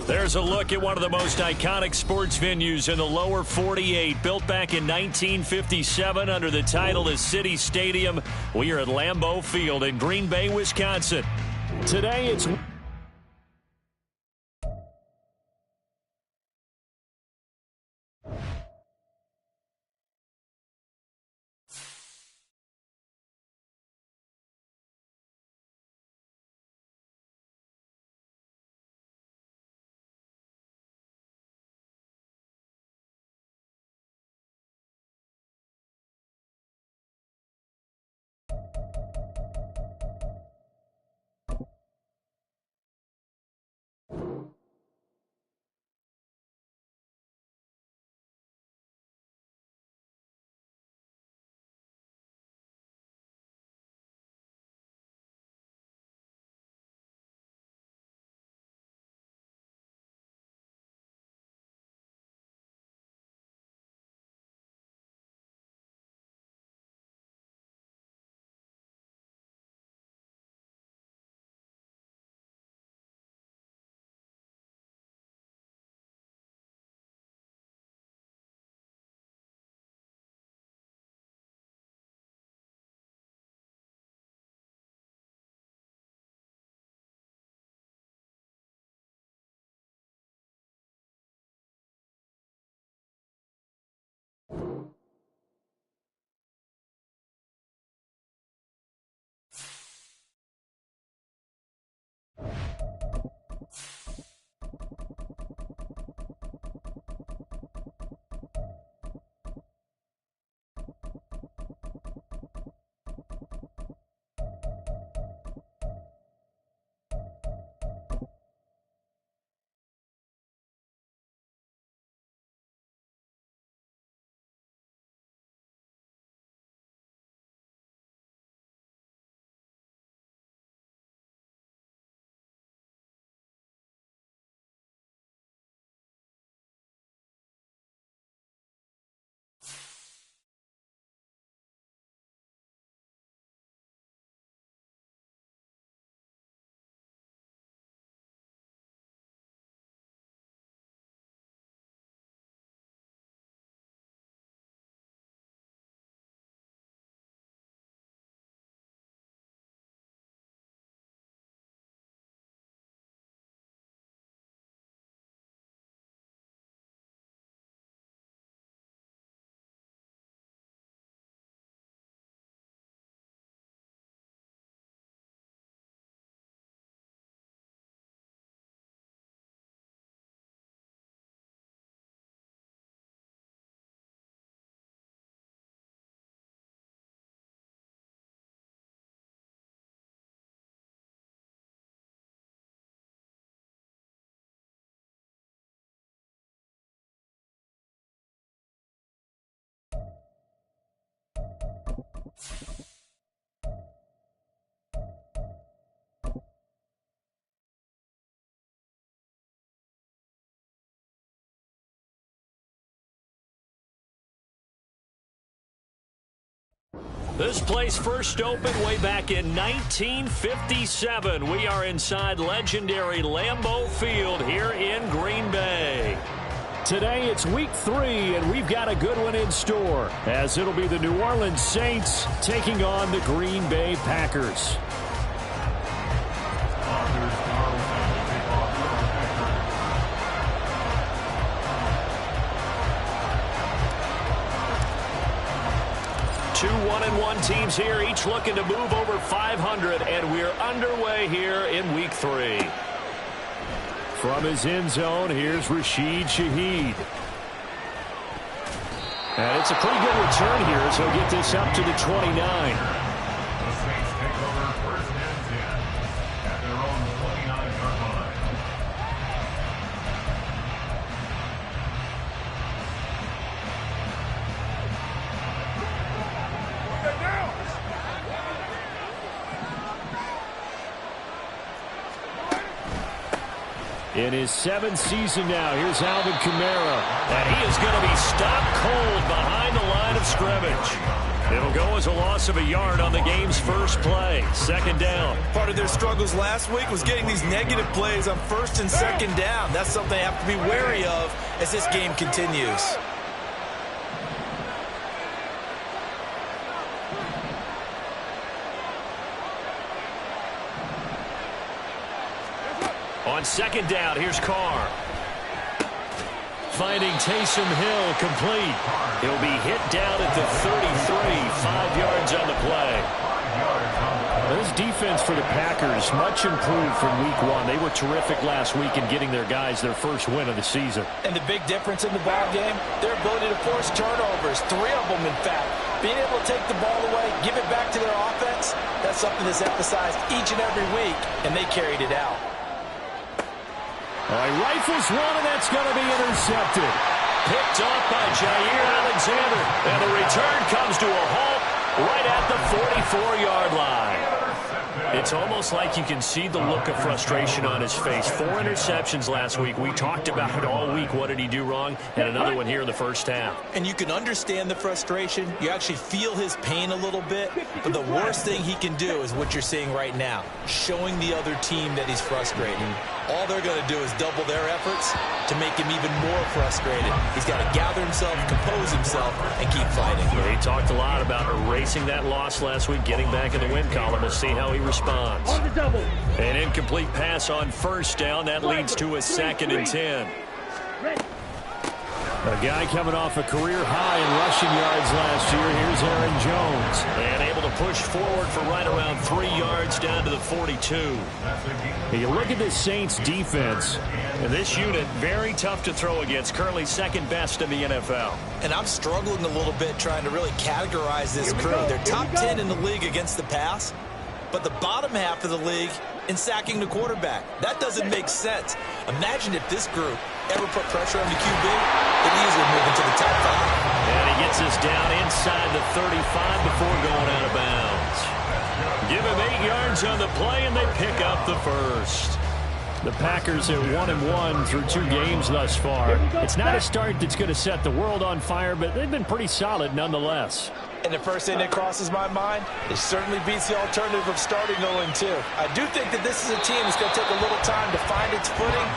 There's a look at one of the most iconic sports venues in the lower 48, built back in 1957 under the title of City Stadium. We are at Lambeau Field in Green Bay, Wisconsin. Today it's... This place first opened way back in 1957. We are inside legendary Lambeau Field here in Green Bay. Today it's week 3, and we've got a good one in store, as it'll be the New Orleans Saints taking on the Green Bay Packers. Two 1-1 teams here, each looking to move over 500, and we're underway here in week 3. From his end zone, here's Rashid Shaheed. And it's a pretty good return here as he'll get this up to the 29. In his 7th season now, here's Alvin Kamara. And he is going to be stopped cold behind the line of scrimmage. It'll go as a loss of a yard on the game's first play. Second down. Part of their struggles last week was getting these negative plays on first and second down. That's something they have to be wary of as this game continues. On second down, here's Carr. Finding Taysom Hill complete. He'll be hit down at the 33, 5 yards on the play. This defense for the Packers, much improved from week 1. They were terrific last week in getting their guys their first win of the season. And the big difference in the ball game, their ability to force turnovers, 3 of them in fact. Being able to take the ball away, give it back to their offense, that's something that's emphasized each and every week, and they carried it out. All right, rifles one, and that's going to be intercepted. Picked off by Jair Alexander, and the return comes to a halt right at the 44-yard line. It's almost like you can see the look of frustration on his face. 4 interceptions last week. We talked about it all week. What did he do wrong? And another one here in the first half. And you can understand the frustration. You actually feel his pain a little bit. But the worst thing he can do is what you're seeing right now, showing the other team that he's frustrated. All they're going to do is double their efforts to make him even more frustrated. He's got to gather himself, compose himself, and keep fighting. Well, he talked a lot about erasing that loss last week, getting back in the win column. We'll see how he responds. An incomplete pass on first down. That leads to a 2nd and 10. A guy coming off a career high in rushing yards last year. Here's Aaron Jones. And able to push forward for right around 3 yards down to the 42. You look at this Saints defense, and this unit, very tough to throw against. Currently second best in the NFL. And I'm struggling a little bit trying to really categorize this crew. They're top 10 in the league against the pass, but the bottom half of the league in sacking the quarterback. That doesn't make sense. Imagine if this group ever put pressure on the QB, they'd easily move into the top 5. And he gets us down inside the 35 before going out of bounds. Give him 8 yards on the play, and they pick up the first. The Packers are 1-1 through 2 games thus far. It's not a start that's going to set the world on fire, but they've been pretty solid nonetheless. And the first thing that crosses my mind, it certainly beats the alternative of starting 0-2. I do think that this is a team that's going to take a little time to find its footing.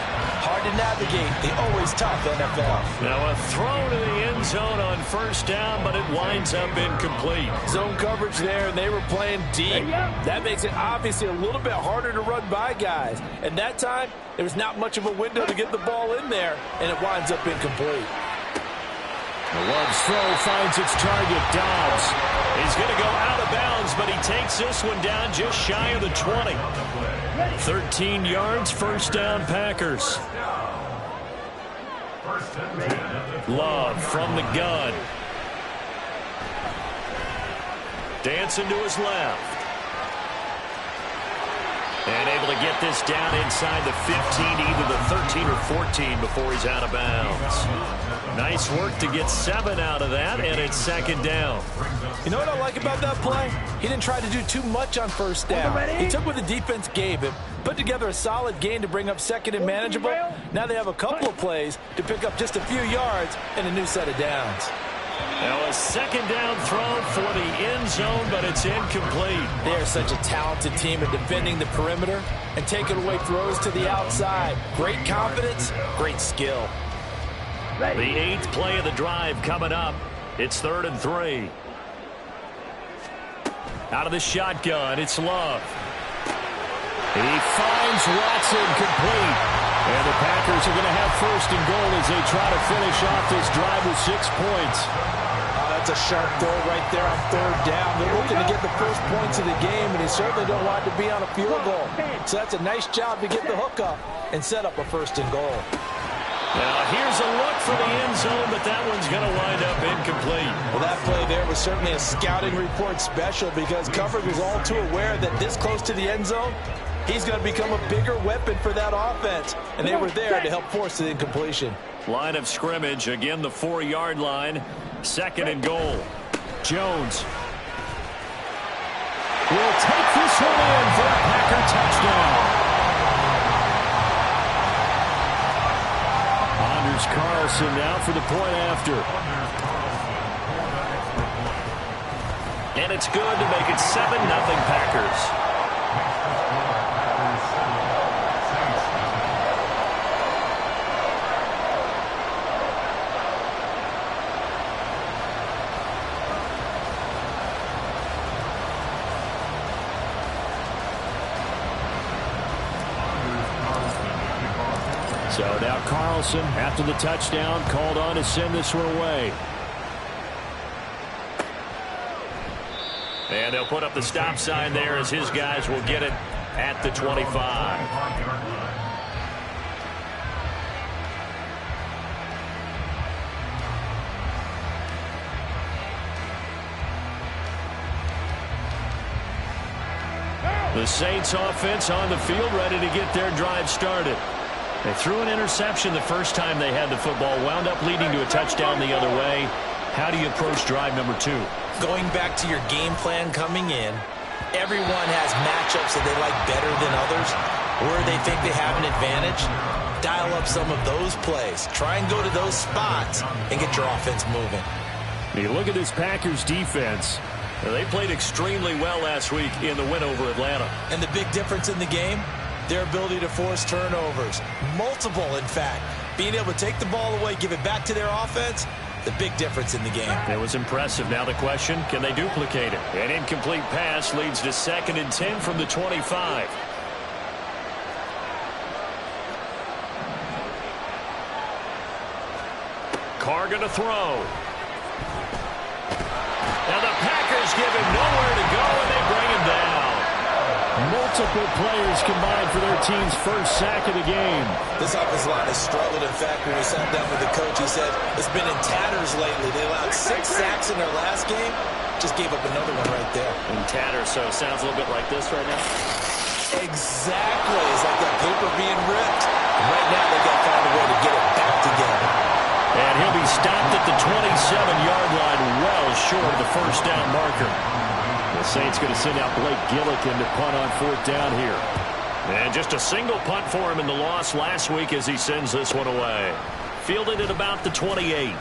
Hard to navigate the always tough NFL. Now a throw to the end zone on first down, but it winds up incomplete. Zone coverage there, and they were playing deep. That makes it obviously a little bit harder to run by guys. And that time, there was not much of a window to get the ball in there, and it winds up incomplete. The Love's throw finds its target, Dobbs. He's going to go out of bounds, but he takes this one down just shy of the 20. 13 yards, first down, Packers. Love from the gun. Dancing to his left. And able to get this down inside the 15, either the 13 or 14 before he's out of bounds. Nice work to get 7 out of that, and it's second down. You know what I like about that play? He didn't try to do too much on first down. He took what the defense gave him, put together a solid gain to bring up second and manageable. Now they have a couple of plays to pick up just a few yards and a new set of downs. Now a second down throw for the end zone, but it's incomplete. They are such a talented team at defending the perimeter and taking away throws to the outside. Great confidence, great skill. The 8th play of the drive coming up. It's 3rd and 3. Out of the shotgun, it's Love. He finds Watson complete. And the Packers are going to have 1st and goal as they try to finish off this drive with 6 points. That's a sharp throw right there on 3rd down. They're looking to get the first points of the game, and they certainly don't want to be on a field goal. So that's a nice job to get the hook up and set up a 1st and goal. Now here's a look for the end zone, but that one's going to wind up incomplete. Well, that play there was certainly a scouting report special because coverage was all too aware that this close to the end zone, he's going to become a bigger weapon for that offense, and they were there to help force the incompletion. Line of scrimmage, again the 4-yard line, 2nd and goal. Jones will take this one in for a Packer touchdown. Anders Carlson now for the point after. And it's good to make it 7-0 Packers. So now Carlson, after the touchdown, called on to send this one away. And they'll put up the stop sign there as his guys will get it at the 25. The Saints offense on the field ready to get their drive started. They threw an interception the first time they had the football, wound up leading to a touchdown the other way. How do you approach drive number 2? Going back to your game plan coming in, everyone has matchups that they like better than others, where they think they have an advantage. Dial up some of those plays. Try and go to those spots and get your offense moving. You look at this Packers defense. They played extremely well last week in the win over Atlanta. And the big difference in the game? Their ability to force turnovers. Multiple, in fact. Being able to take the ball away, give it back to their offense, the big difference in the game. It was impressive. Now the question, can they duplicate it? An incomplete pass leads to 2nd and 10 from the 25. Carr going to throw. Now the Packers give him nowhere to go, and they bring him down. Multiple players combined for their team's first sack of the game. This offensive line has struggled. In fact, when we sat down with the coach, he said it's been in tatters lately. They allowed 6 sacks in their last game. Just gave up another one right there. In tatters, so it sounds a little bit like this right now. Exactly. It's like that paper being ripped. And right now, they got to find a way to get it back together. And he'll be stopped at the 27-yard line, well short of the first down marker. The Saints going to send out Blake Gillikin to punt on 4th down here. And just a single punt for him in the loss last week as he sends this one away. Fielded at about the 28.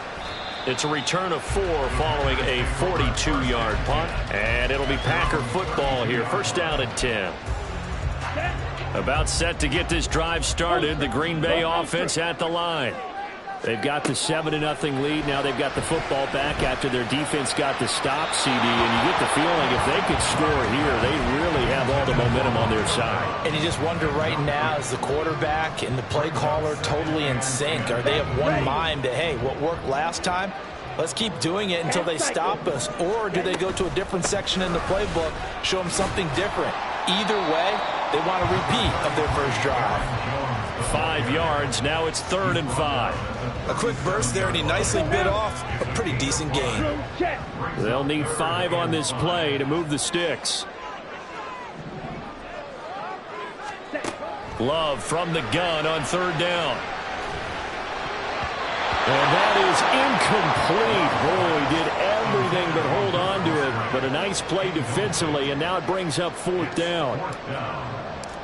It's a return of 4 following a 42-yard punt. And it'll be Packer football here. First down and 10. About set to get this drive started. The Green Bay offense at the line. They've got the 7-0 lead. Now they've got the football back after their defense got the stop, CD. And you get the feeling if they could score here, they really have all the momentum on their side. And you just wonder right now, is the quarterback and the play caller totally in sync? Are they of one mind that, hey, what worked last time, let's keep doing it until they stop us? Or do they go to a different section in the playbook, show them something different? Either way, they want a repeat of their first drive. 5 yards. Now it's 3rd and 5. A quick burst there, and he nicely bit off a pretty decent gain. They'll need 5 on this play to move the sticks. Love from the gun on 3rd down. And that is incomplete. Boy, did everything but hold on to it. But a nice play defensively, and now it brings up 4th down.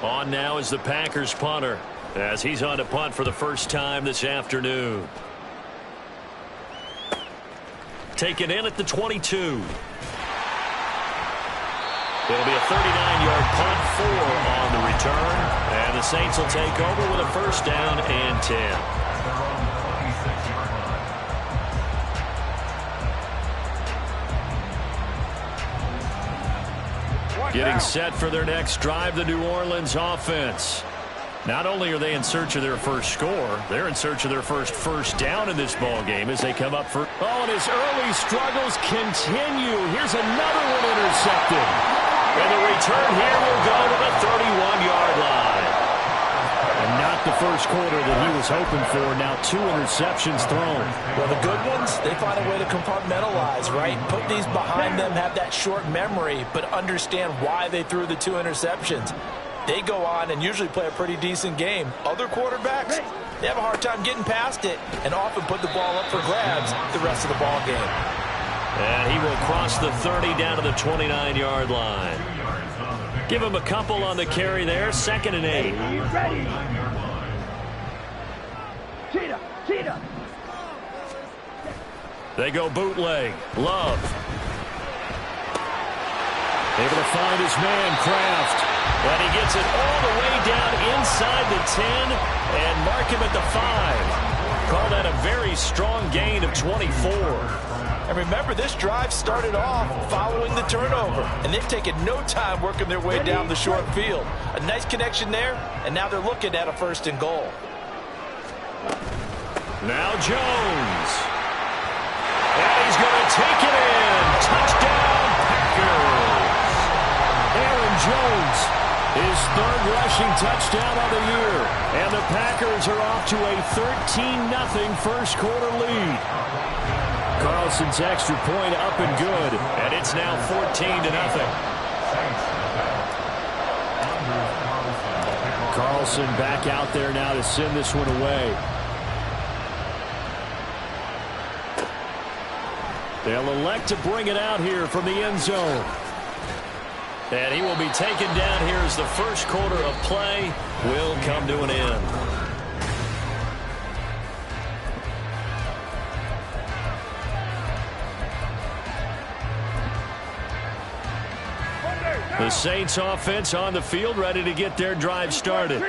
On now is the Packers punter, as he's on to punt for the first time this afternoon. Taken in at the 22. It'll be a 39-yard punt, 4 on the return. And the Saints will take over with a first down and 10. Getting set for their next drive, the New Orleans offense. Not only are they in search of their first score, they're in search of their first down in this ball game as they come up for. Oh, and his early struggles continue. Here's another one intercepted. And the return here will go to the 31-yard line. And not the first quarter that he was hoping for. Now 2 interceptions thrown. Well, the good ones, they find a way to compartmentalize, right? Put these behind them, have that short memory, but understand why they threw the 2 interceptions. They go on and usually play a pretty decent game. Other quarterbacks, they have a hard time getting past it and often put the ball up for grabs the rest of the ball game. And he will cross the 30 down to the 29-yard line. Give him a couple on the carry there. 2nd and 8. They go bootleg. Love. Able to find his man, Kraft. And he gets it all the way down inside the 10 and mark him at the 5. Call that a very strong gain of 24. And remember, this drive started off following the turnover, and they've taken no time working their way down the short field. A nice connection there, and now they're looking at a 1st and goal. Now Jones. And he's going to take it in. Touchdown, Packers. Aaron Jones, his 3rd rushing touchdown of the year. And the Packers are off to a 13-0 first quarter lead. Carlson's extra point up and good. And it's now 14-0. Carlson back out there now to send this one away. They'll elect to bring it out here from the end zone. And he will be taken down here as the first quarter of play will come to an end. The Saints offense on the field, ready to get their drive started.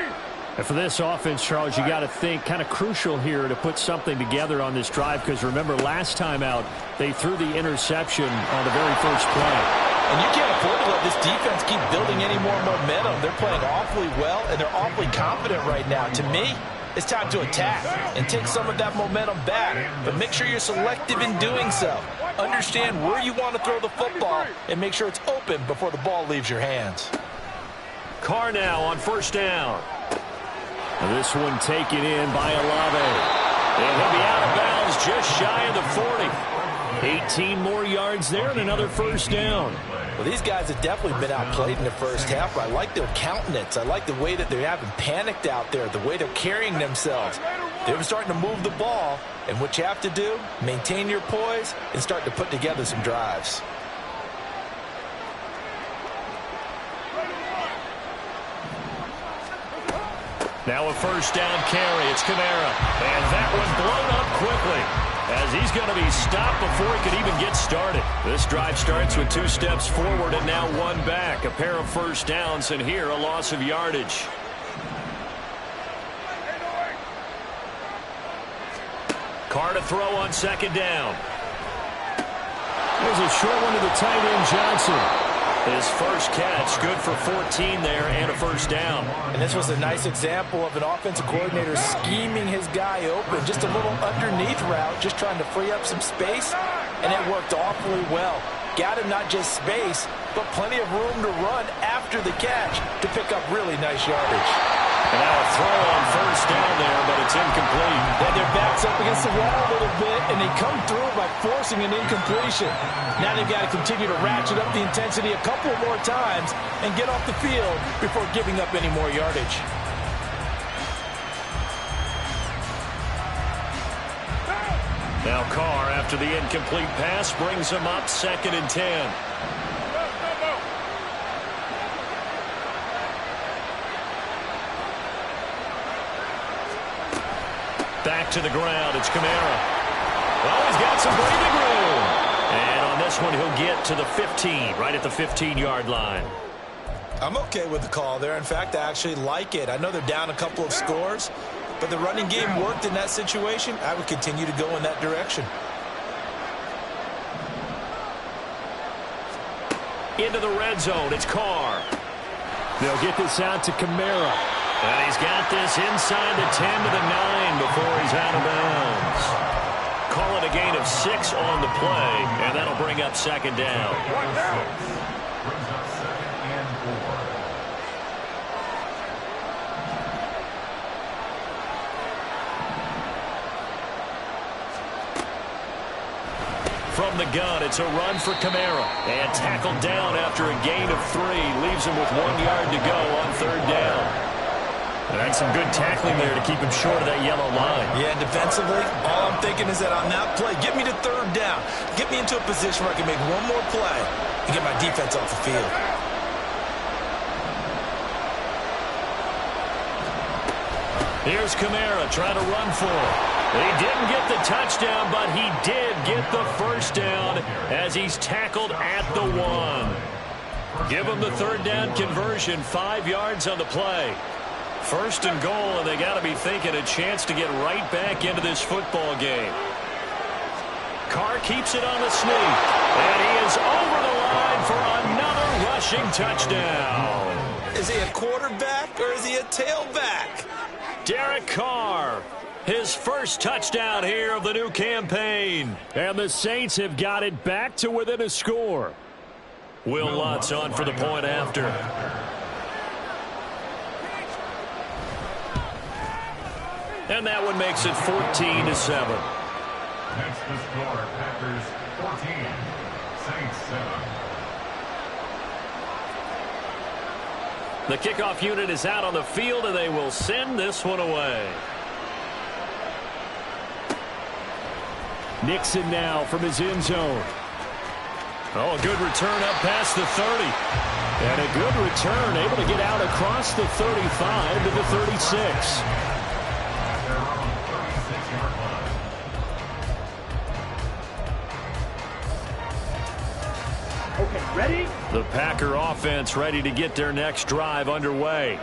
And for this offense, Charles, you got to think kind of crucial here to put something together on this drive, because remember last time out they threw the interception on the very first play. And you can't afford to let this defense keep building any more momentum. They're playing awfully well, and they're awfully confident right now. To me, it's time to attack and take some of that momentum back. But make sure you're selective in doing so. Understand where you want to throw the football and make sure it's open before the ball leaves your hands. Carr now on 1st down. And this one taken in by Olave. And he'll be out of bounds just shy of the 40. 18 more yards there and another 1st down. Well, these guys have definitely been outplayed in the first half, but I like their countenance. I like the way that they haven't panicked out there, the way they're carrying themselves. They're starting to move the ball, and what you have to do, maintain your poise and start to put together some drives. Now a 1st down carry. It's Kamara. And that one blown up quickly as he's going to be stopped before he could even get started. This drive starts with 2 steps forward and now 1 back. A pair of 1st downs, and here a loss of yardage. Carr to throw on 2nd down. There's a short one to the tight end, Johnson. His first catch, good for 14 there and a 1st down. And this was a nice example of an offensive coordinator scheming his guy open. Just a little underneath route, just trying to free up some space, and it worked awfully well. Got him not just space, but plenty of room to run after the catch to pick up really nice yardage. And now a throw on 1st down there, but it's incomplete. And their back's up against the wall a little bit, and they come through by forcing an incompletion. Now they've got to continue to ratchet up the intensity a couple more times and get off the field before giving up any more yardage. Now Carr, after the incomplete pass, brings him up 2nd and 10. Back to the ground. It's Kamara. Well, he's got some breathing room. And on this one, he'll get to the 15, right at the 15-yard line. I'm okay with the call there. In fact, I actually like it. I know they're down a couple of scores, but the running game worked in that situation. I would continue to go in that direction. Into the red zone. It's Carr. They'll get this out to Kamara. And he's got this inside the 10 to the 9 before he's out of bounds. Call it a gain of 6 on the play, and that'll bring up 2nd down. From the gun, it's a run for Kamara. And tackled down after a gain of 3. Leaves him with 1 yard to go on 3rd down. That's some good tackling there to keep him short of that yellow line. Yeah, defensively, all I'm thinking is that on that play, get me to 3rd down. Get me into a position where I can make one more play and get my defense off the field. Here's Kamara trying to run for it. He didn't get the touchdown, but he did get the 1st down as he's tackled at the 1. Give them the third down conversion, 5 yards on the play. First and goal, and they got to be thinking a chance to get right back into this football game. Carr keeps it on the sneak, and he is over the line for another rushing touchdown. Is he a quarterback or is he a tailback? Derek Carr, his first touchdown here of the new campaign. And the Saints have got it back to within a score. Will Lutz on for the point after. And that one makes it 14-7. Next to score, Packers 14, Saints 7. The kickoff unit is out on the field, and they will send this one away. Nixon now from his end zone. Oh, a good return up past the 30. And a good return, able to get out across the 35 to the 36. Okay, ready? The Packer offense ready to get their next drive underway.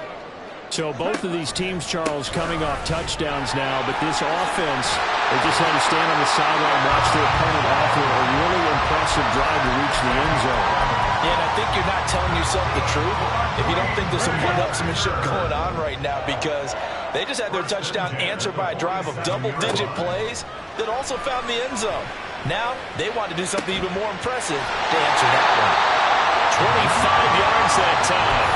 So both of these teams, Charles, coming off touchdowns now, but this offense, they just had to stand on the sideline, watch their opponent offer a really impressive drive to reach the end zone. Yeah, and I think you're not telling yourself the truth if you don't think there's some one-upsmanship going on right now, because they just had their touchdown answered by a drive of double-digit plays that also found the end zone. Now they want to do something even more impressive to answer that one. 25 yards that time.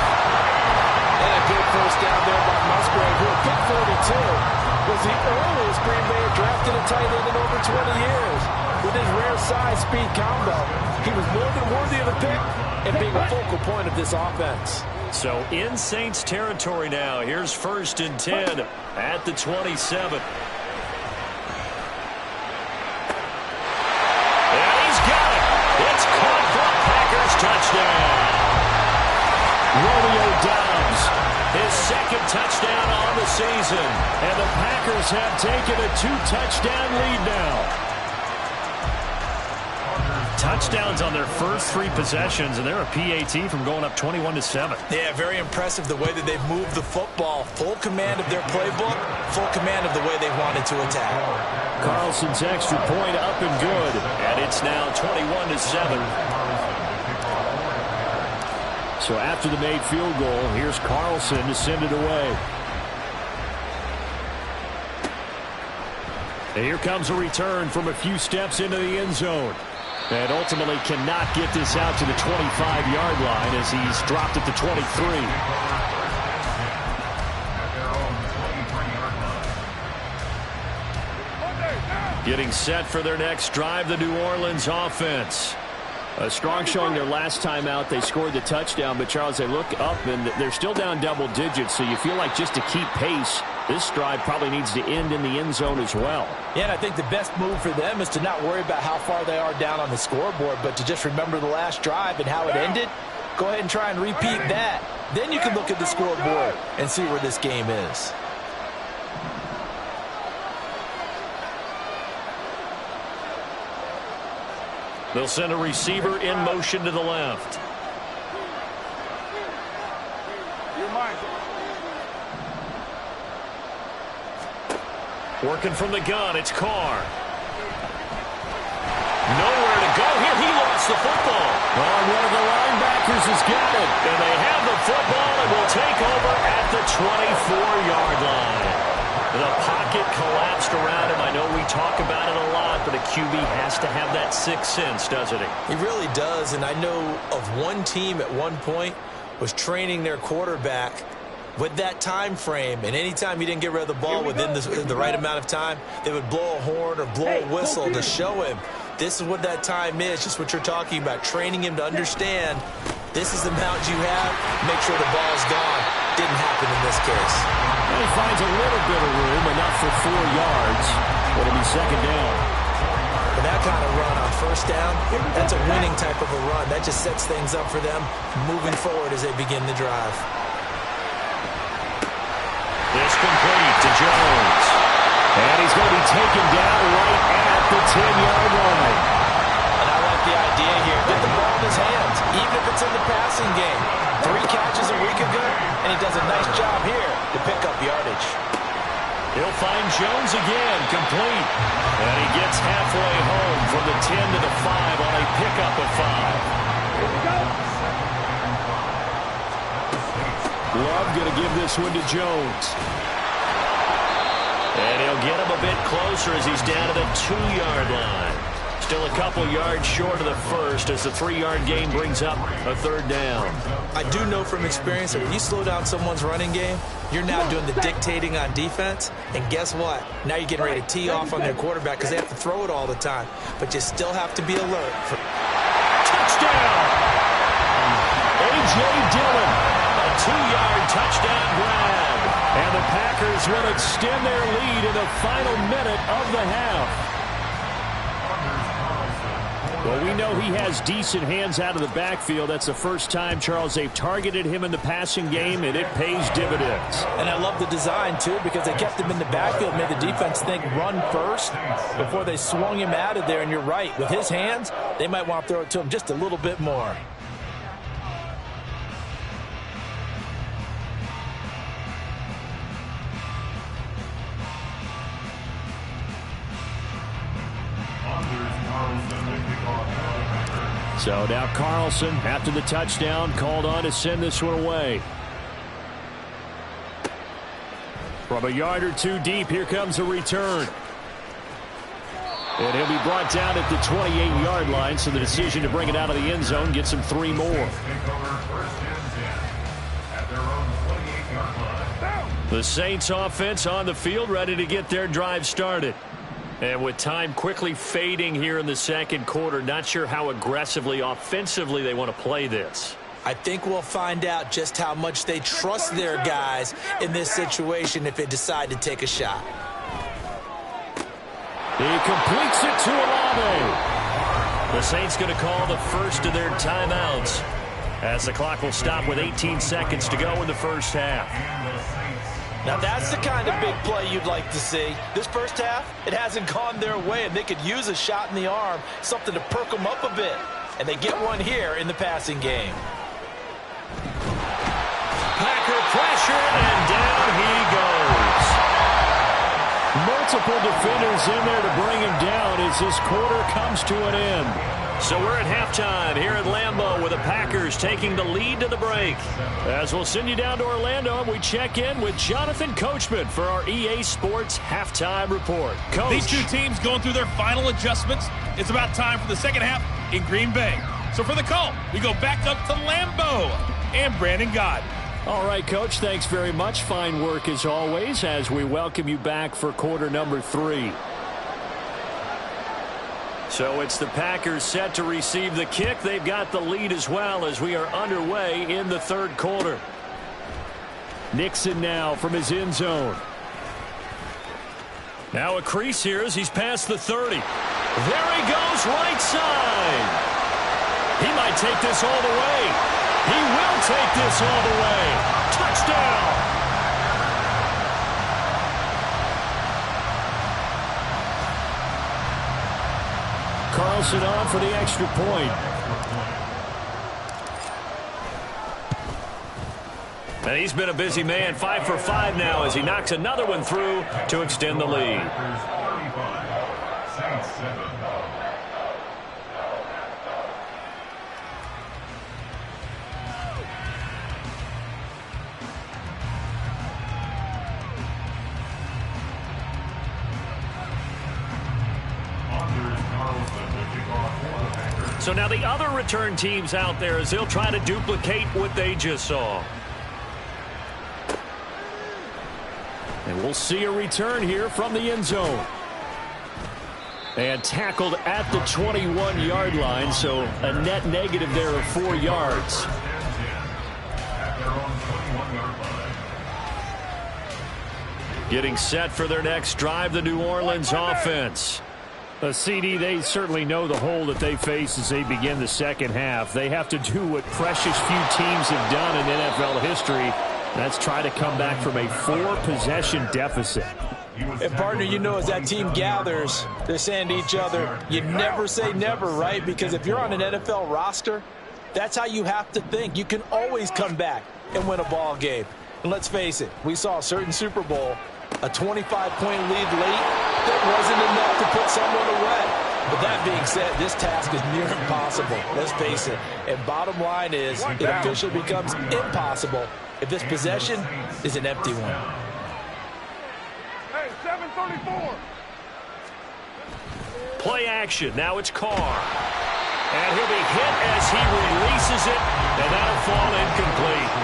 And a good first down there by Musgrave, who at pick 42 was the earliest Green Bay had drafted a tight end in over 20 years. With his rare size speed combo, he was more than worthy of the pick and being a focal point of this offense. So in Saints territory now. Here's 1st and 10 at the 27. And he's got it. It's caught for a Packers touchdown. Romeo Doubs, his second touchdown on the season. And the Packers have taken a 2-touchdown lead now. Touchdowns on their first 3 possessions, and they're a PAT from going up 21-7. Yeah, very impressive the way that they've moved the football. Full command of their playbook, full command of the way they wanted to attack. Carlson's extra point up and good, and it's now 21-7. So after the made field goal, here's Carlson to send it away. And here comes a return from a few steps into the end zone. And ultimately cannot get this out to the 25-yard line as he's dropped at the 23. Getting set for their next drive, the New Orleans offense. A strong showing their last time out. They scored the touchdown, but Charles, they look up and they're still down double digits, so you feel like just to keep pace, this drive probably needs to end in the end zone as well. Yeah, and I think the best move for them is to not worry about how far they are down on the scoreboard, but to just remember the last drive and how it ended. Go ahead and try and repeat that. Then you can look at the scoreboard and see where this game is. They'll send a receiver in motion to the left. Working from the gun, it's Carr. Nowhere to go here. He lost the football. Well, one of the linebackers has got it. And they have the football and will take over at the 24-yard line. The pocket collapsed around him. I know we talk about it a lot, but a QB has to have that sixth sense, doesn't he? He really does, and I know of one team at one point was training their quarterback with that time frame, and anytime he didn't get rid of the ball within the right amount of time, they would blow a horn or blow a whistle to show him this is what that time is, just what you're talking about, training him to understand this is the amount you have, make sure the ball's gone. Didn't happen in this case. And he finds a little bit of room, enough for 4 yards. It'll be second down. But that kind of run on first down, that's a winning type of a run. That just sets things up for them moving forward as they begin the drive. This complete to Jones. And he's going to be taken down right at the 10-yard line. And I like the idea here. Get the ball in his hands. Even if it's in the pass passing game. 3 catches a week ago, and he does a nice job here to pick up yardage. He'll find Jones again, complete. And he gets halfway home from the 10 to the 5 on a pickup of 5. Love going to give this one to Jones. And he'll get him a bit closer as he's down to the 2-yard line. Still a couple yards short of the first as the 3-yard gain brings up a 3rd down. I do know from experience that when you slow down someone's running game, you're now doing the dictating on defense. And guess what? Now you're getting ready to tee off on their quarterback because they have to throw it all the time. But you still have to be alert. Touchdown! A.J. Dillon, a 2-yard touchdown grab. And the Packers will extend their lead in the final minute of the half. Well, we know he has decent hands out of the backfield. That's the first time, Charles, they've targeted him in the passing game, and it pays dividends. And I love the design, too, because they kept him in the backfield, made the defense think run first before they swung him out of there. And you're right, with his hands, they might want to throw it to him just a little bit more. So now Carlson, after the touchdown, called on to send this one away. From a yard or 2 deep, here comes a return. And he'll be brought down at the 28-yard line, so the decision to bring it out of the end zone gets him 3 more. The Saints offense on the field, ready to get their drive started. And with time quickly fading here in the second quarter, not sure how aggressively, offensively they want to play this. I think we'll find out just how much they trust their guys in this situation if they decide to take a shot. He completes it to Olave. The Saints going to call the first of their timeouts as the clock will stop with 18 seconds to go in the first half. Now that's the kind of big play you'd like to see. This first half, it hasn't gone their way, and they could use a shot in the arm, something to perk them up a bit. And they get one here in the passing game. Packer pressure, and down he goes. Multiple defenders in there to bring him down as this quarter comes to an end. So we're at halftime here at Lambeau with the Packers taking the lead to the break. As we'll send you down to Orlando, and we check in with Jonathan Coachman for our EA Sports Halftime Report. Coach. These 2 teams going through their final adjustments. It's about time for the second half in Green Bay. So for the call, we go back up to Lambeau and Brandon Gott. All right, Coach, thanks very much. Fine work as always as we welcome you back for quarter number 3. So it's the Packers set to receive the kick. They've got the lead as well as we are underway in the 3rd quarter. Nixon now from his end zone. Now a crease here as he's past the 30. There he goes, right side. He might take this all the way. He will take this all the way. Touchdown. Carlson on for the extra point. And he's been a busy man, 5 for 5 now as he knocks another one through to extend the lead. So now the other return teams out there as they'll try to duplicate what they just saw. And we'll see a return here from the end zone. And tackled at the 21-yard line, so a net negative there of 4 yards. Getting set for their next drive, the New Orleans offense. CD, they certainly know the hole that they face as they begin the second half. They have to do what precious few teams have done in NFL history. That's try to come back from a 4-possession deficit. And, partner, you know, as that team gathers, they're saying to each other, you never say never, right? Because if you're on an NFL roster, That's how you have to think. You can always come back and win a ball game. And let's face it, we saw a certain Super Bowl, a 25-point lead late, that wasn't enough to put someone away. But that being said, this task is near impossible. Let's face it. And bottom line is, it officially becomes impossible if this possession is an empty one. Hey, 734. Play action. Now it's Carr. And he'll be hit as he releases it, and that'll fall incomplete.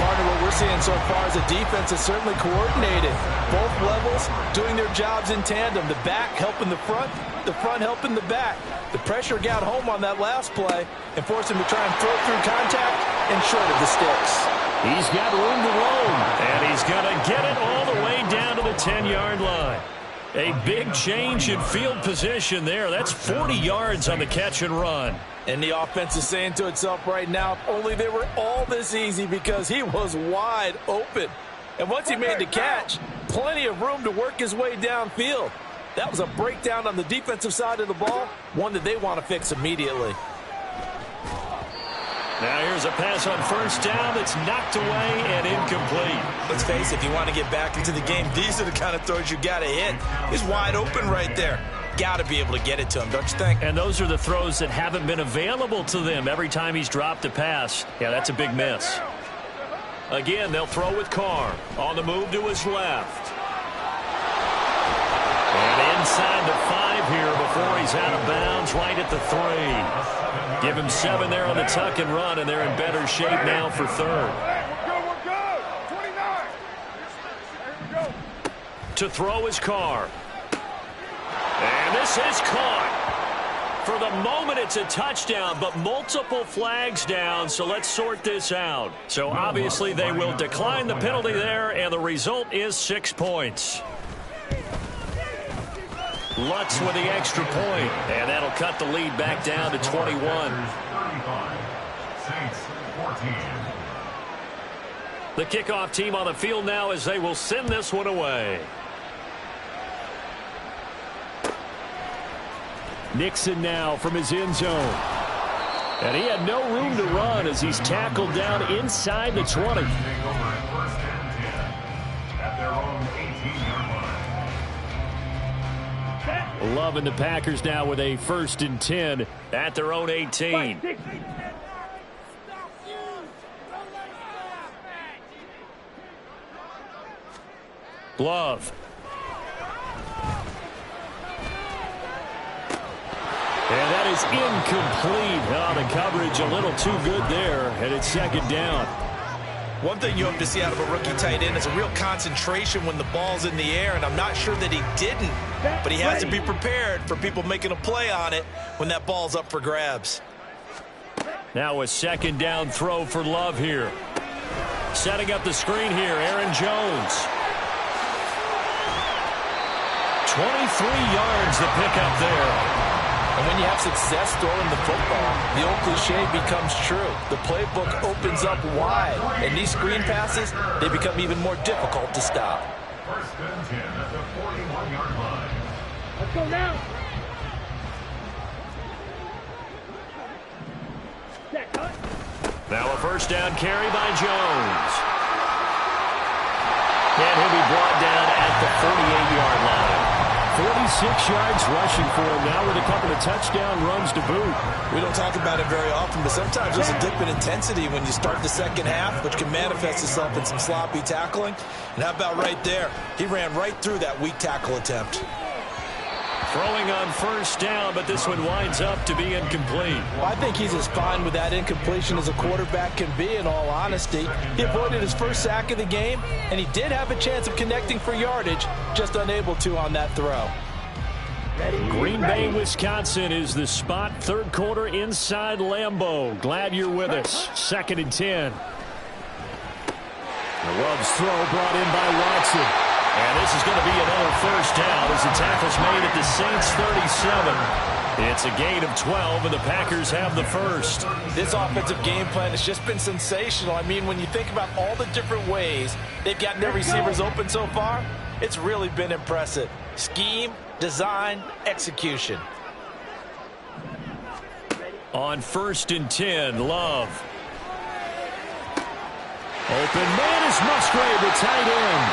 Partner, what we're seeing so far is the defense is certainly coordinated. Both levels doing their jobs in tandem. The back helping the front helping the back. The pressure got home on that last play and forced him to try and throw through contact and short of the sticks. He's got room to roam, and he's going to get it all the way down to the 10-yard line. A big change in field position there. That's 40 yards on the catch and run. And the offense is saying to itself right now, if only they were all this easy, because he was wide open. And once he made the catch, plenty of room to work his way downfield. That was a breakdown on the defensive side of the ball, one that they want to fix immediately. Now here's a pass on first down that's knocked away and incomplete. Let's face it, if you want to get back into the game, these are the kind of throws you got to hit. He's wide open right there. Got to be able to get it to him, don't you think? And those are the throws that haven't been available to them every time he's dropped a pass. Yeah, that's a big miss. Again, they'll throw with Carr. On the move to his left. And inside the 5 here before he's out of bounds, right at the 3. Give him 7 there on the tuck and run, and they're in better shape now for third. We're good. 29. Here we go. To throw is Carr. And this is caught. For the moment, it's a touchdown, but multiple flags down, so let's sort this out. So obviously they will decline the penalty there, and the result is 6 points. Lutz with the extra point, and that'll cut the lead back down to 21. 35. Saints 14. The kickoff team on the field now as they will send this one away. Nixon now from his end zone. And he had no room to run as he's tackled down inside the 20. Take over at first and 10 at their own 18-yard line. Loving the Packers now with a 1st and 10 at their own 18. Love. And that is incomplete. Oh, the coverage a little too good there, and it's 2nd down. One thing you hope to see out of a rookie tight end is a real concentration when the ball's in the air, and I'm not sure that he didn't, but he has to be prepared for people making a play on it when that ball's up for grabs. Now a 2nd down throw for Love here. Setting up the screen here, Aaron Jones. 23 yards the pickup there. And when you have success throwing the football, the old cliche becomes true. The playbook opens up wide, and these screen passes, they become even more difficult to stop. First and 10 at the 41-yard line. Let's go now. Now a 1st down carry by Jones. And he'll be brought down at the 48-yard line. 46 yards rushing for him now with a couple of touchdown runs to boot. We don't talk about it very often, but sometimes there's a dip in intensity when you start the second half, which can manifest itself in some sloppy tackling. And how about right there? He ran right through that weak tackle attempt. Throwing on 1st down, but this one winds up to be incomplete. Well, I think he's as fine with that incompletion as a quarterback can be, in all honesty. He avoided his first sack of the game, and he did have a chance of connecting for yardage, just unable to on that throw. Green Bay, Wisconsin is the spot. 3rd quarter inside Lambeau. Glad you're with us. 2nd and 10. The Love's throw brought in by Watson. And this is going to be another 1st down as the tackle's made at the Saints 37. It's a gain of 12, and the Packers have the 1st. This offensive game plan has just been sensational. I mean, when you think about all the different ways they've gotten their receivers open so far, it's really been impressive. Scheme, design, execution. On 1st and 10, Love. Open man is Musgrave, the tight end.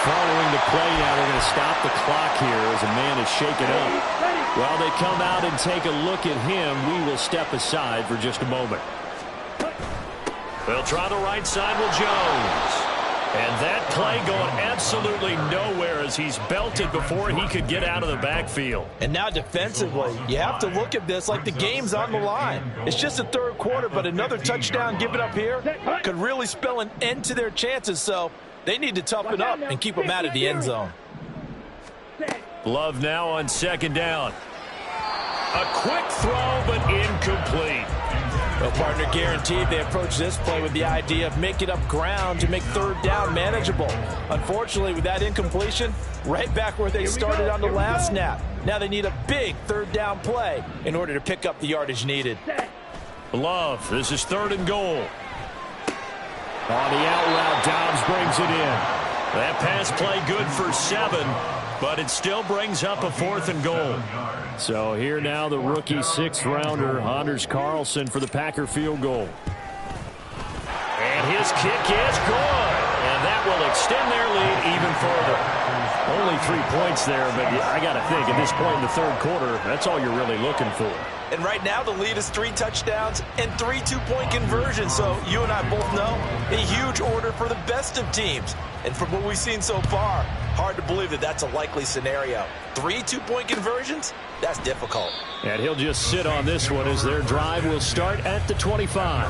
Following the play now, they're going to stop the clock here as a man is shaken up. While they come out and take a look at him, we will step aside for just a moment. They'll try the right side with Jones. And that play going absolutely nowhere as he's belted before he could get out of the backfield. And now defensively, you have to look at this like the game's on the line. It's just the third quarter, but another touchdown given up here could really spell an end to their chances. So they need to toughen up and keep them out of the end zone. Love now on 2nd down. A quick throw, but incomplete. Well, partner, guaranteed they approach this play with the idea of making up ground to make 3rd down manageable. Unfortunately, with that incompletion, right back where they started on the last snap. Now they need a big 3rd down play in order to pick up the yardage needed. Love, this is 3rd and goal. On the out route, Dobbs brings it in. That pass play good for 7, but it still brings up a 4th and goal. So here now the rookie 6th rounder, Anders Carlson, for the Packer field goal. And his kick is good. And that will extend their lead even further. Only 3 points there, but I got to think at this point in the 3rd quarter, that's all you're really looking for. And right now the lead is 3 touchdowns and 3 two-point conversions. So you and I both know a huge order for the best of teams. And from what we've seen so far, hard to believe that that's a likely scenario. 3 two-point conversions? That's difficult. And he'll just sit on this one as their drive will start at the 25.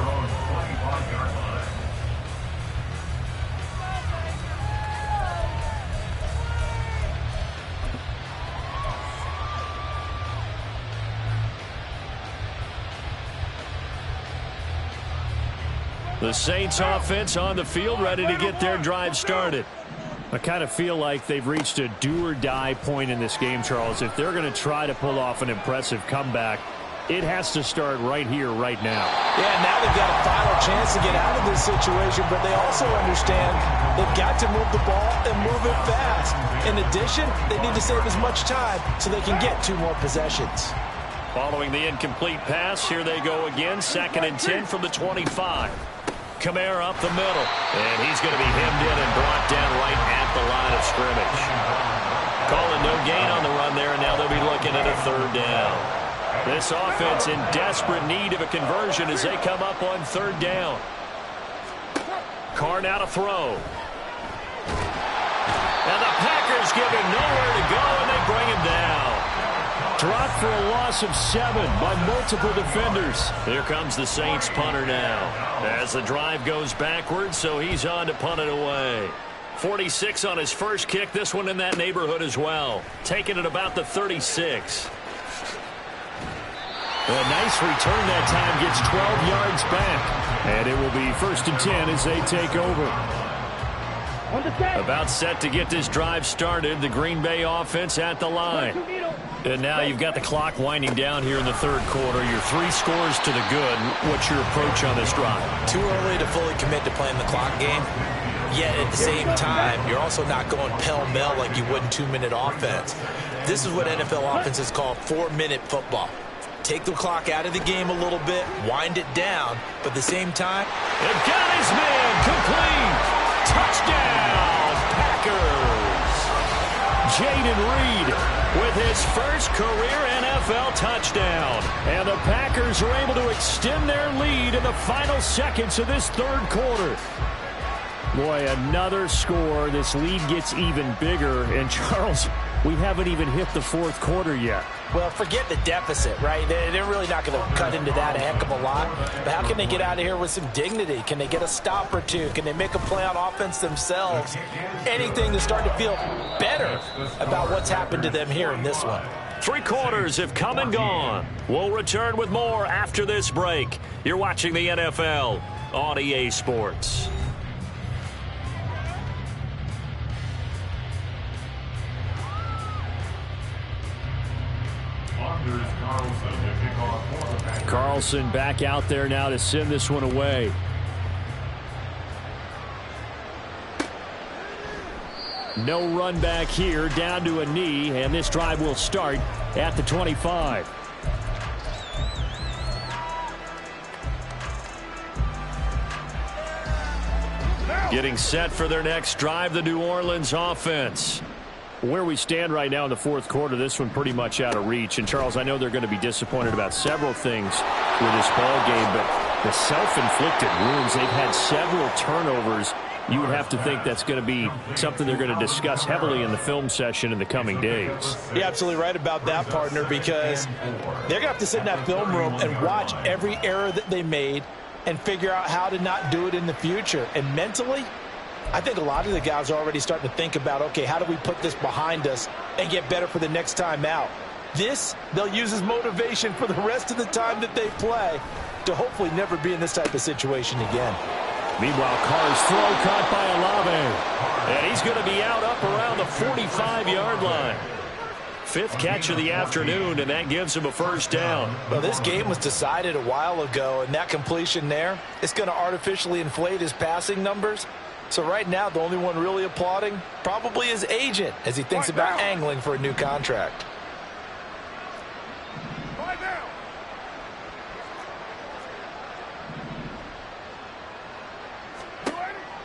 The Saints offense on the field, ready to get their drive started. I kind of feel like they've reached a do-or-die point in this game, Charles. If they're going to try to pull off an impressive comeback, it has to start right here, right now. Yeah, now they've got a final chance to get out of this situation, but they also understand they've got to move the ball and move it fast. In addition, they need to save as much time so they can get 2 more possessions. Following the incomplete pass, here they go again, 2nd and 10 from the 25. Kamara up the middle, and he's going to be hemmed in and brought down right at the line of scrimmage. Calling no gain on the run there, and now they'll be looking at a 3rd down. This offense in desperate need of a conversion as they come up on 3rd down. Carr now to throw. And the Packers give him nowhere to go, and they bring him down. Dropped for a loss of 7 by multiple defenders. Here comes the Saints punter now. As the drive goes backwards, so he's on to punt it away. 46 on his first kick. This one in that neighborhood as well. Taking it about the 36. A nice return that time. Gets 12 yards back. And it will be 1st and 10 as they take over. About set to get this drive started. The Green Bay offense at the line. And now you've got the clock winding down here in the 3rd quarter. You're 3 scores to the good. What's your approach on this drive? Too early to fully commit to playing the clock game. Yet at the same time, you're also not going pell-mell like you would in 2-minute offense. This is what NFL offenses call 4-minute football. Take the clock out of the game a little bit, wind it down, but at the same time, they've got his man complete. Touchdown, Packers. Jaden Reed with his first career NFL touchdown. And the Packers are able to extend their lead in the final seconds of this 3rd quarter. Boy, another score. This lead gets even bigger. And, Charles, we haven't even hit the 4th quarter yet. Well, forget the deficit, right? They're really not going to cut into that a heck of a lot. But how can they get out of here with some dignity? Can they get a stop or 2? Can they make a play on offense themselves? Anything to start to feel better about what's happened to them here in this one. 3 quarters have come and gone. We'll return with more after this break. You're watching the NFL on EA Sports. Carlson back out there now to send this one away. No run back here, down to a knee, and this drive will start at the 25. Getting set for their next drive, the New Orleans offense. Where we stand right now in the fourth quarter, this one pretty much out of reach. And, Charles, I know they're going to be disappointed about several things with this ball game, but the self-inflicted wounds, they've had several turnovers. You would have to think that's going to be something they're going to discuss heavily in the film session in the coming days. You're absolutely right about that, partner, because they're going to have to sit in that film room and watch every error that they made and figure out how to not do it in the future. And mentally, I think a lot of the guys are already starting to think about, okay, how do we put this behind us and get better for the next time out? This, they'll use as motivation for the rest of the time that they play to hopefully never be in this type of situation again. Meanwhile, Carr's throw caught by Olave. And he's going to be out up around the 45-yard line. Fifth catch of the afternoon, and that gives him a first down. Well, this game was decided a while ago, and that completion there is going to artificially inflate his passing numbers. So right now, the only one really applauding probably his agent as he thinks about angling for a new contract.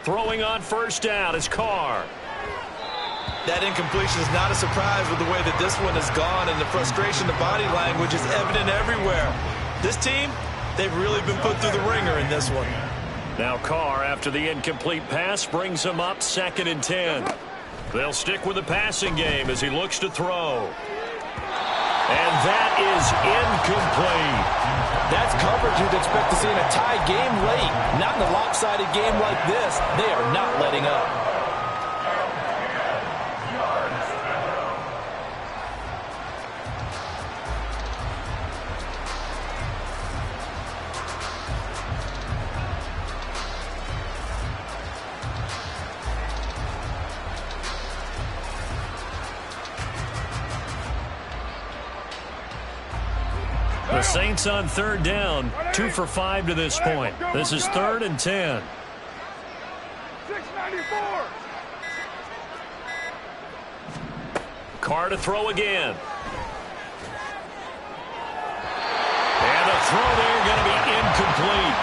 Throwing on first down is Carr. That incompletion is not a surprise with the way that this one has gone, and the frustration, the body language is evident everywhere. This team, they've really been put through the ringer in this one. Now Carr, after the incomplete pass, brings him up 2nd and 10. They'll stick with the passing game as he looks to throw. And that is incomplete. That's coverage you'd expect to see in a tie game late. Not in a lopsided game like this. They are not letting up. The Saints on 3rd down, 2 for 5 to this point. This is 3rd and 10. 694. Carr to throw again. And the throw there going to be incomplete.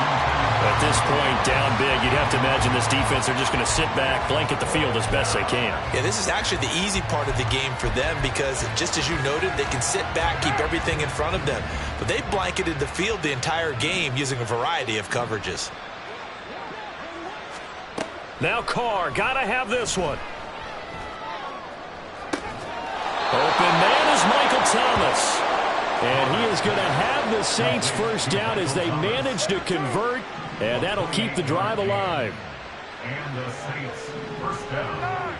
At this point, down big, you'd have to imagine this defense are just going to sit back, blanket the field as best they can. Yeah, this is actually the easy part of the game for them because, just as you noted, they can sit back, keep everything in front of them. But they blanketed the field the entire game using a variety of coverages. Now Carr, got to have this one. Open man is Michael Thomas. And he is going to have the Saints first down as they manage to convert. And that'll keep the drive alive. And the Saints first down.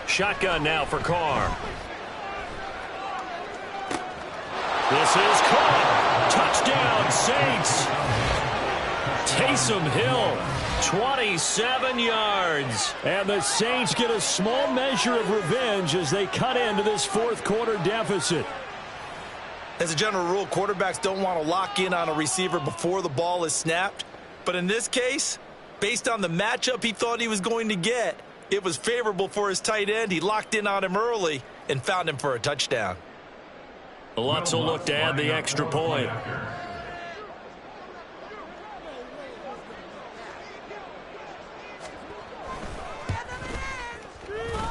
Shotgun now for Carr. This is caught. Touchdown, Saints. Taysom Hill, 27 yards. And the Saints get a small measure of revenge as they cut into this fourth quarter deficit. As a general rule, quarterbacks don't want to lock in on a receiver before the ball is snapped. But in this case, based on the matchup he thought he was going to get, it was favorable for his tight end. He locked in on him early and found him for a touchdown. Lutz will look to add the extra point.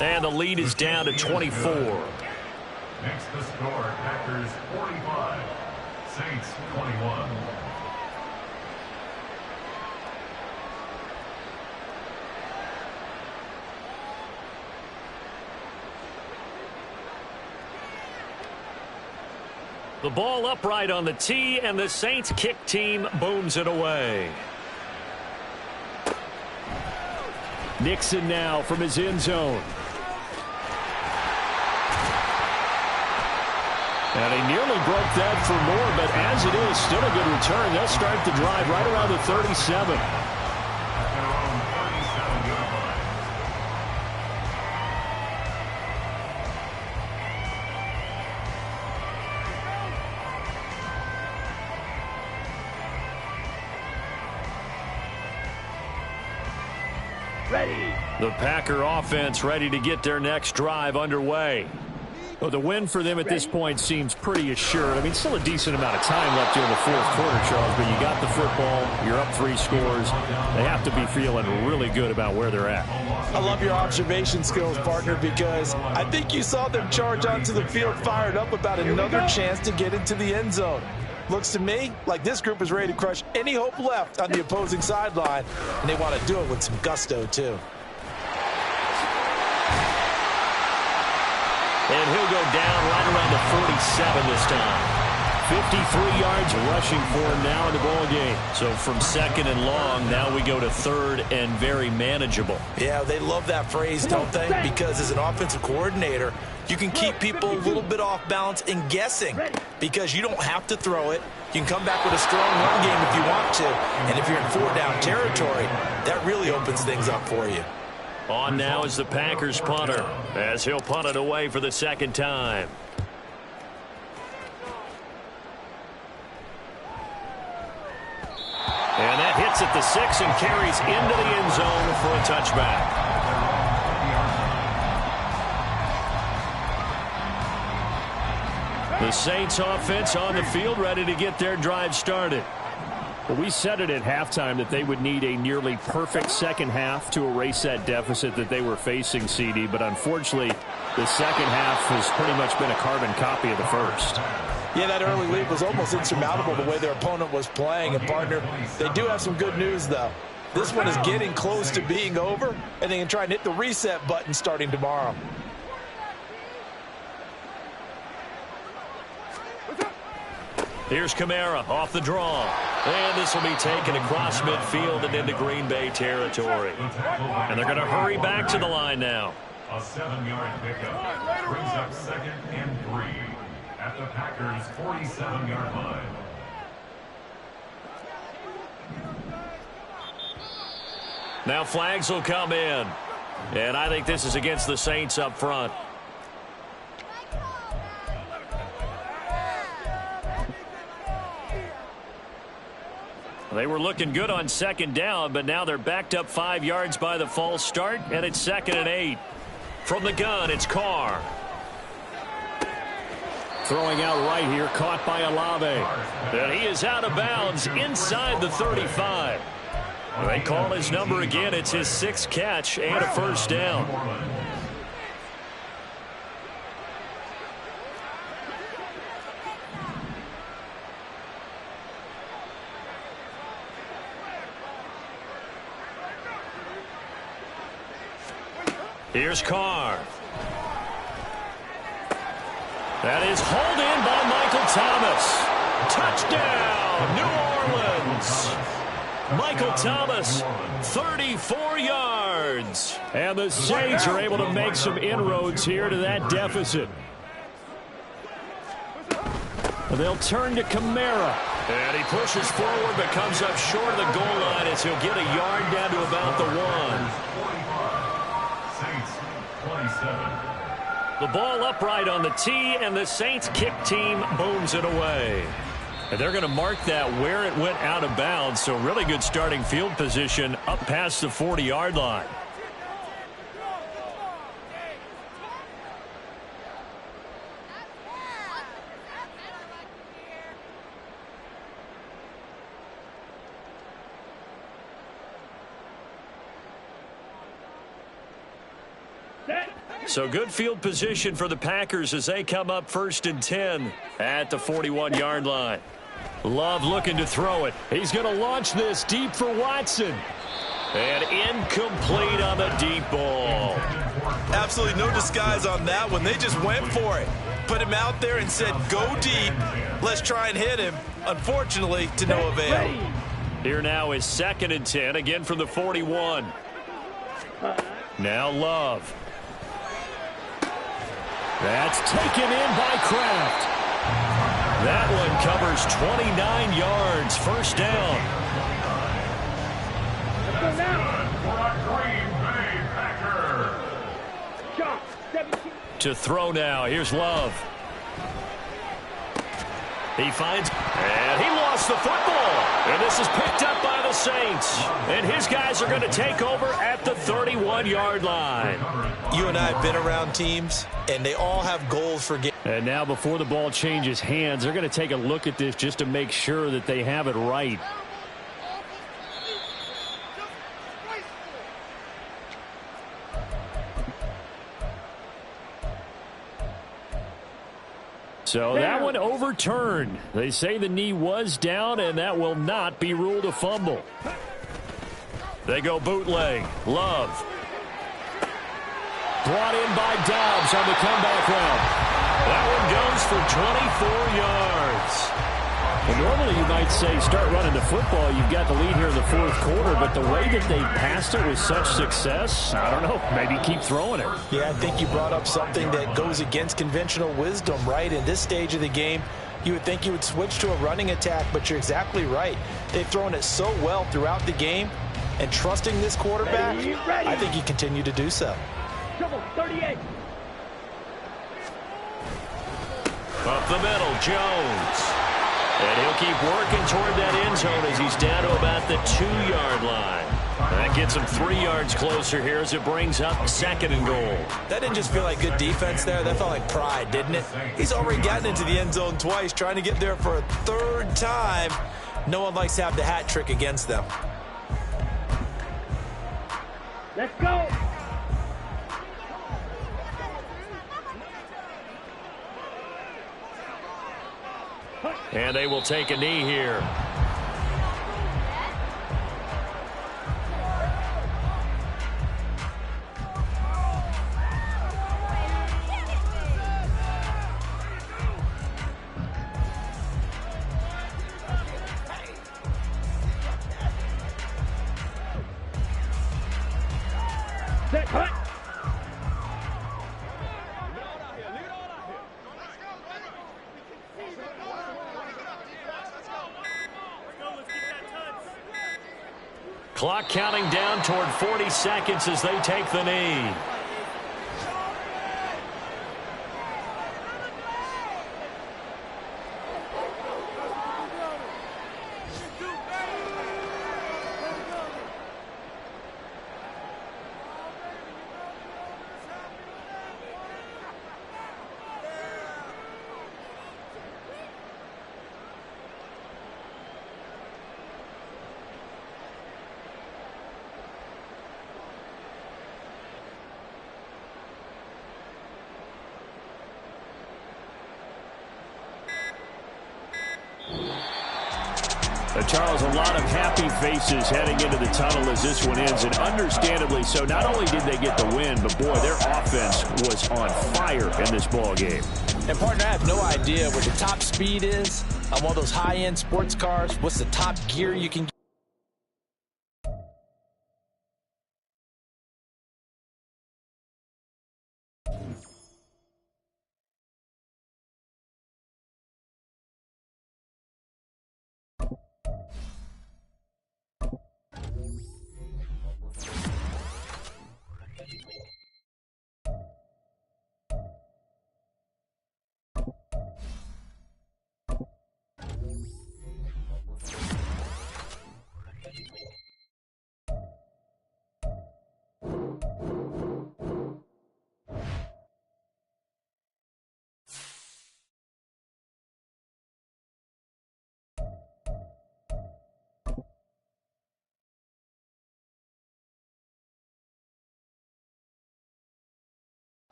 And the lead is down to 24. Next to score, Packers 45, Saints 21. The ball upright on the tee, and the Saints kick team booms it away. Nixon now from his end zone. And he nearly broke that for more, but as it is, still a good return. They'll start the drive right around the 37. The Packer offense ready to get their next drive underway. Well, the win for them at this point seems pretty assured. I mean, still a decent amount of time left here in the fourth quarter, Charles, but you got the football, you're up 3 scores. They have to be feeling really good about where they're at. I love your observation skills, partner, because I think you saw them charge onto the field fired up about another chance to get into the end zone. Looks to me like this group is ready to crush any hope left on the opposing sideline, and they want to do it with some gusto, too. And he'll go down right around the 47 this time. 53 yards rushing for him now in the ball game. So from second and long, now we go to third and very manageable. Yeah, they love that phrase, don't they? Because as an offensive coordinator, you can keep people a little bit off balance and guessing because you don't have to throw it. You can come back with a strong run game if you want to. And if you're in 4-down territory, that really opens things up for you. On now is the Packers punter as he'll punt it away for the second time. And that hits at the 6 and carries into the end zone for a touchback. The Saints offense on the field ready to get their drive started. Well, we said it at halftime that they would need a nearly perfect second half to erase that deficit that they were facing, CD. But unfortunately, the second half has pretty much been a carbon copy of the first. Yeah, that early lead was almost insurmountable the way their opponent was playing. And, partner, they do have some good news, though. This one is getting close to being over, and they can try and hit the reset button starting tomorrow. Here's Kamara off the draw. And this will be taken across midfield and into Green Bay territory. And they're going to hurry back to the line now. A 7-yard pickup brings up 2nd and 3 at the Packers' 47-yard line. Now flags will come in. And I think this is against the Saints up front. They were looking good on second down, but now they're backed up 5 yards by the false start, and it's 2nd and 8. From the gun, it's Carr. Throwing out right here, caught by Olave. And he is out of bounds inside the 35. They call his number again. It's his 6th catch and a first down. Here's Carr. That is hauled in by Michael Thomas. Touchdown, New Orleans. Michael Thomas, 34 yards. And the Saints are able to make some inroads here to that deficit. They'll turn to Kamara. And he pushes forward but comes up short of the goal line as he'll get a yard down to about the 1. The ball upright on the tee, and the Saints kick team booms it away. And they're going to mark that where it went out of bounds, so really good starting field position up past the 40-yard line. So good field position for the Packers as they come up 1st and 10 at the 41-yard line. Love looking to throw it. He's going to launch this deep for Watson. And incomplete on the deep ball. Absolutely no disguise on that one. They just went for it. Put him out there and said, go deep. Let's try and hit him. Unfortunately, to no avail. Here now is 2nd and 10, again from the 41. Now Love. That's taken in by Kraft. That one covers 29 yards. First down. To throw now. Here's Love. He finds, and he lost the football. And this is picked up by the Saints. And his guys are going to take over at the 31-yard line. You and I have been around teams, and they all have goals for games. And now before the ball changes hands, they're going to take a look at this just to make sure that they have it right. So that one overturned. They say the knee was down, and that will not be ruled a fumble. They go bootleg. Love. Brought in by Dobbs on the comeback route. That one goes for 24 yards. Well, normally you might say start running the football. You've got the lead here in the fourth quarter, but the way that they passed it with such success, I don't know, maybe keep throwing it. Yeah, I think you brought up something that goes against conventional wisdom, right? In this stage of the game, you would think you would switch to a running attack, but you're exactly right. They've thrown it so well throughout the game, and trusting this quarterback, I think you continue to do so. 38. Up the middle, Jones. And he'll keep working toward that end zone as he's down to about the 2-yard line. That gets him 3 yards closer here as it brings up 2nd and goal. That didn't just feel like good defense there. That felt like pride, didn't it? He's already gotten into the end zone twice, trying to get there for a 3rd time. No one likes to have the hat trick against them. Let's go. And they will take a knee here. Set, cut. Clock counting down toward 40 seconds as they take the knee. Charles, a lot of happy faces heading into the tunnel as this one ends, and understandably so. Not only did they get the win, but boy, their offense was on fire in this ball game. And partner, I have no idea what the top speed is on one of those high-end sports cars. What's the top gear you can get?